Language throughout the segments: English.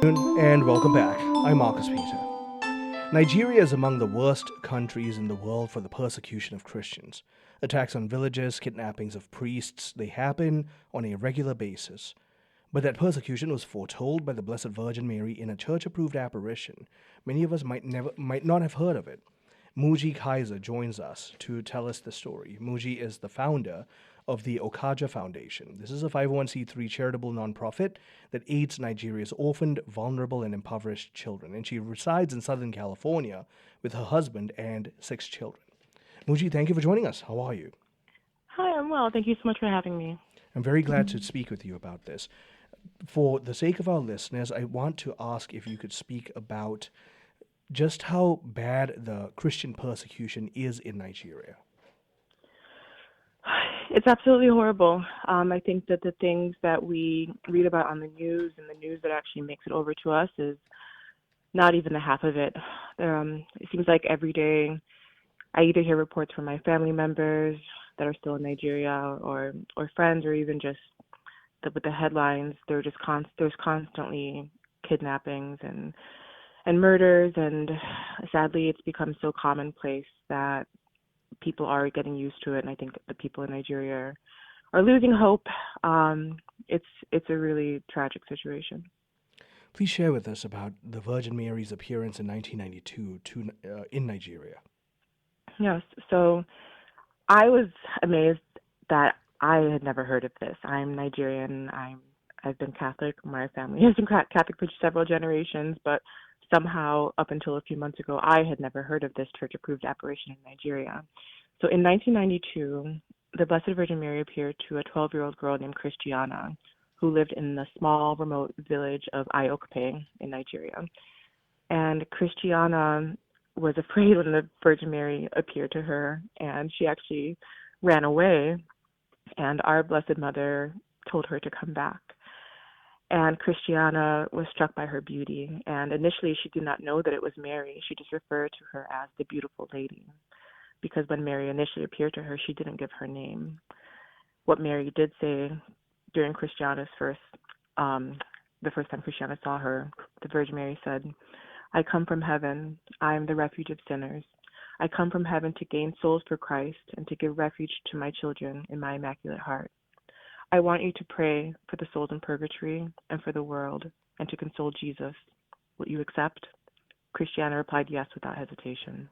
And welcome back. I'm Marcus Peter. Nigeria is among the worst countries in the world for the persecution of Christians. Attacks on villages, kidnappings of priests, they happen on a regular basis. But that persecution was foretold by the Blessed Virgin Mary in a church-approved apparition. Many of us might not have heard of it. Muji Kaiser joins us to tell us the story. Muji is the founder of the Okaja Foundation. This is a 501c3 charitable nonprofit that aids Nigeria's orphaned, vulnerable, and impoverished children. And she resides in Southern California with her husband and 6 children. Muji, thank you for joining us. How are you? Hi, I'm well. Thank you so much for having me. I'm very glad to speak with you about this. For the sake of our listeners, I want to ask if you could speak about just how bad the Christian persecution is in Nigeria. It's absolutely horrible. I think that the things that we read about on the news and the news that actually makes it over to us is not even the half of it. It seems like every day I either hear reports from my family members that are still in Nigeria or friends, or even just with the headlines. There's constantly kidnappings and murders, and sadly it's become so commonplace that people are getting used to it, and I think the people in Nigeria are losing hope. It's a really tragic situation. Please share with us about the Virgin Mary's appearance in 1992 in Nigeria. Yes, so I was amazed that I had never heard of this. I'm Nigerian. I've been Catholic. My family has been Catholic for several generations, but somehow, up until a few months ago, I had never heard of this church-approved apparition in Nigeria. So in 1992, the Blessed Virgin Mary appeared to a 12-year-old girl named Christiana, who lived in the small, remote village of Iokape in Nigeria. And Christiana was afraid when the Virgin Mary appeared to her, and she actually ran away, and our Blessed Mother told her to come back. And Christiana was struck by her beauty, and initially she did not know that it was Mary. She just referred to her as the beautiful lady, because when Mary initially appeared to her, she didn't give her name. What Mary did say during Christiana's the first time Christiana saw her, the Virgin Mary said, "I come from heaven. I am the refuge of sinners. I come from heaven to gain souls for Christ and to give refuge to my children in my immaculate heart. I want you to pray for the souls in purgatory and for the world, and to console Jesus. Will you accept?" Christiana replied yes without hesitation.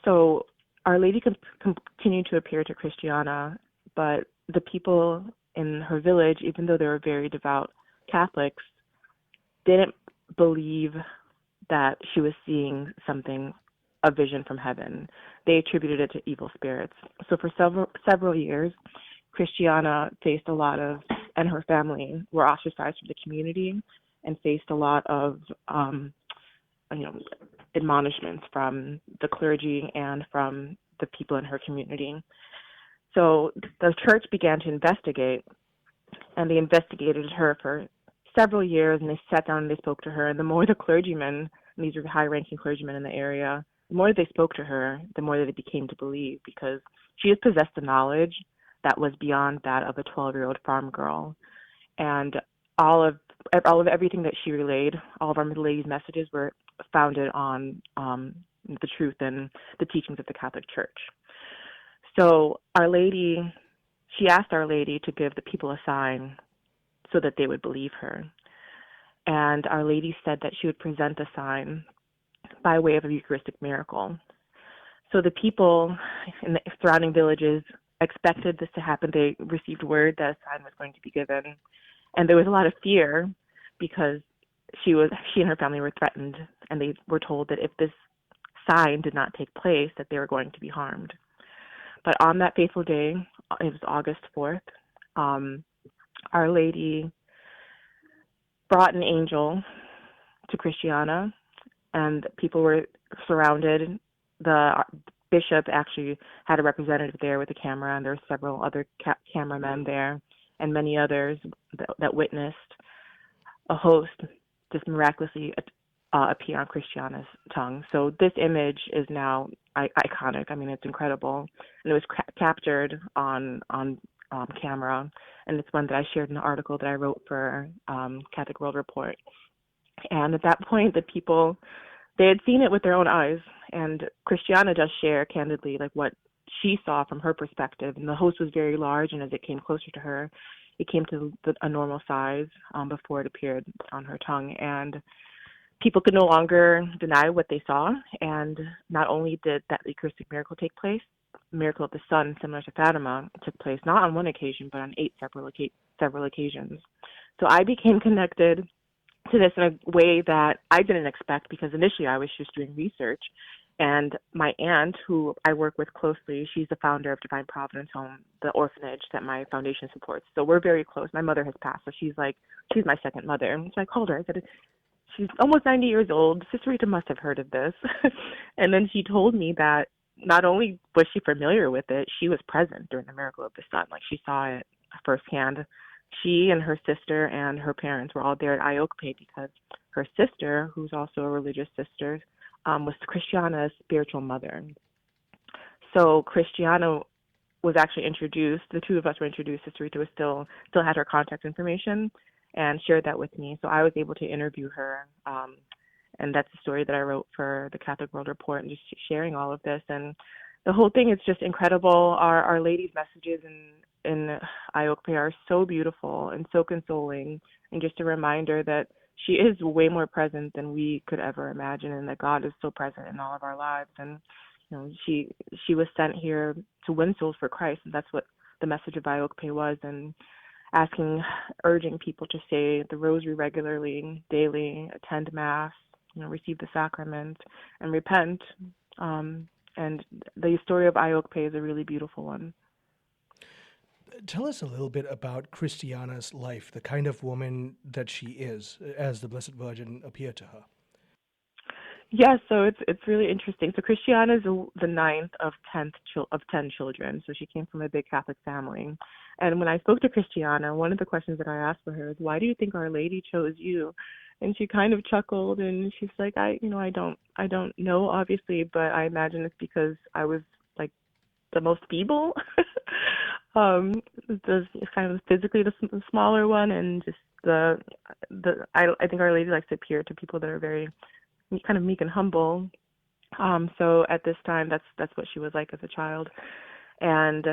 So Our Lady continued to appear to Christiana, but the people in her village, even though they were very devout Catholics, didn't believe that she was seeing something, a vision from heaven. They attributed it to evil spirits. So for several years, Christiana faced a lot of, and her family were ostracized from the community and faced a lot of, admonishments from the clergy and from the people in her community. So the church began to investigate, and they investigated her for several years, and they sat down and they spoke to her. And the more the clergymen, and these were high-ranking clergymen in the area, the more they spoke to her, the more that they became to believe, because she had possessed the knowledge that was beyond that of a 12-year-old farm girl. And all of everything that she relayed, all of Our Lady's messages were founded on the truth and the teachings of the Catholic Church. So she asked Our Lady to give the people a sign so that they would believe her. And Our Lady said that she would present the sign by way of a Eucharistic miracle. So the people in the surrounding villages expected this to happen. They received word that a sign was going to be given. And there was a lot of fear because she and her family were threatened, and they were told that if this sign did not take place, that they were going to be harmed. But on that fateful day, it was August 4th, Our Lady brought an angel to Christiana, and people were surrounded. The bishop actually had a representative there with a camera, and there were several other cameramen there, and many others that witnessed a host just miraculously appear on Christiana's tongue. So this image is now iconic. I mean, it's incredible, and it was captured on camera, and it's one that I shared in an article that I wrote for Catholic World Report. And at that point, the people, they had seen it with their own eyes. And Christiana does share candidly like what she saw from her perspective. And the host was very large, and as it came closer to her, it came to a normal size before it appeared on her tongue. And people could no longer deny what they saw. And not only did that Eucharistic miracle take place, miracle of the sun, similar to Fatima, took place not on one occasion, but on 8 several occasions. So I became connected to this in a way that I didn't expect, because initially I was just doing research. And my aunt, who I work with closely, she's the founder of Divine Providence Home, the orphanage that my foundation supports. So we're very close. My mother has passed, so she's my second mother. So I called her. I said, she's almost 90 years old. Sister Rita must have heard of this. And then she told me that not only was she familiar with it, she was present during the miracle of the sun. Like, she saw it firsthand. She and her sister and her parents were all there at Iokpe because her sister, who's also a religious sister, was Christiana's spiritual mother. So Christiana was actually introduced. The two of us were introduced. Sister Rita was still had her contact information and shared that with me. So I was able to interview her. And that's the story that I wrote for the Catholic World Report, and just sharing all of this. And the whole thing is just incredible. Our Lady's messages in Iokpe are so beautiful and so consoling, and just a reminder that she is way more present than we could ever imagine, and that God is so present in all of our lives. And she was sent here to win souls for Christ, and that's what the message of Iokpe was. And urging people to say the rosary regularly, daily, attend Mass, receive the sacrament, and repent. And the story of Iokpe is a really beautiful one. Tell us a little bit about Christiana's life, the kind of woman that she is, as the Blessed Virgin appeared to her. Yes, so it's really interesting. So Christiana is the ninth of 10 children. So she came from a big Catholic family. And when I spoke to Christiana, one of the questions that I asked for her is, "Why do you think Our Lady chose you?" And she kind of chuckled, and she's like, I don't know, obviously, but I imagine it's because I was like the most feeble, it's kind of physically the smaller one, and just I think Our Lady likes to appear to people that are very kind of meek and humble. So at this time, that's what she was like as a child. And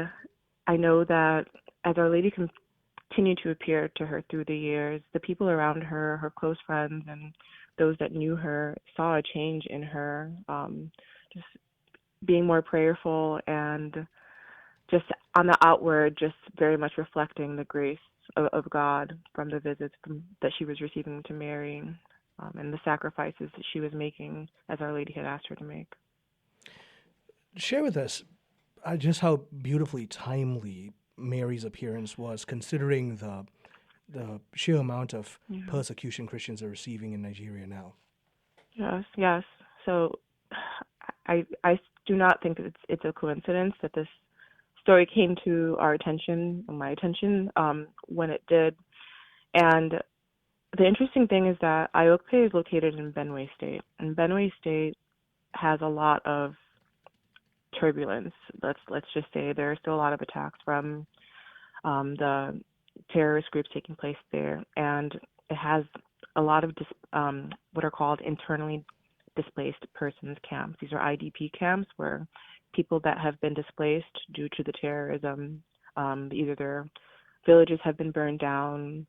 I know that as Our Lady continued to appear to her through the years, the people around her, her close friends, and those that knew her saw a change in her, just being more prayerful, and just on the outward, just very much reflecting the grace of God from the visits that she was receiving to Mary, and the sacrifices that she was making as Our Lady had asked her to make. Share with us just how beautifully timely Mary's appearance was, considering the sheer amount of persecution Christians are receiving in Nigeria now. Yes. So I do not think that it's a coincidence that this story came to our attention, my attention, when it did. And the interesting thing is that Iokpe is located in Benue State, and Benue State has a lot of turbulence. Let's just say there are still a lot of attacks from the terrorist groups taking place there, and it has a lot of what are called internally displaced persons camps. These are IDP camps where people that have been displaced due to the terrorism, either their villages have been burned down,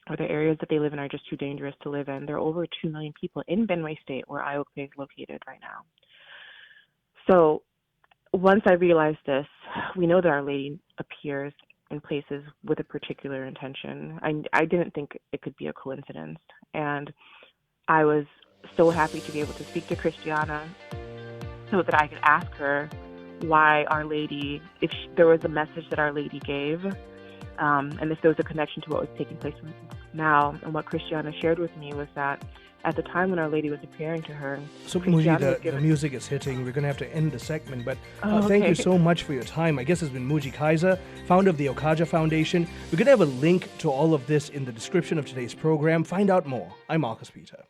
or the areas that they live in are just too dangerous to live in. There are over 2 million people in Benue State, where Iokpe is located right now. So once I realized this, we know that Our Lady appears in places with a particular intention. I didn't think it could be a coincidence. And I was so happy to be able to speak to Christiana so that I could ask her why Our Lady, if there was a message that Our Lady gave, and if there was a connection to what was taking place now. And what Christiana shared with me was that at the time when Our Lady was appearing to her... So, Muji, the music is hitting. We're going to have to end the segment, but thank you so much for your time. My guest has been Muji Kaiser, founder of the Okaja Foundation. We're going to have a link to all of this in the description of today's program. Find out more. I'm Marcus Peter.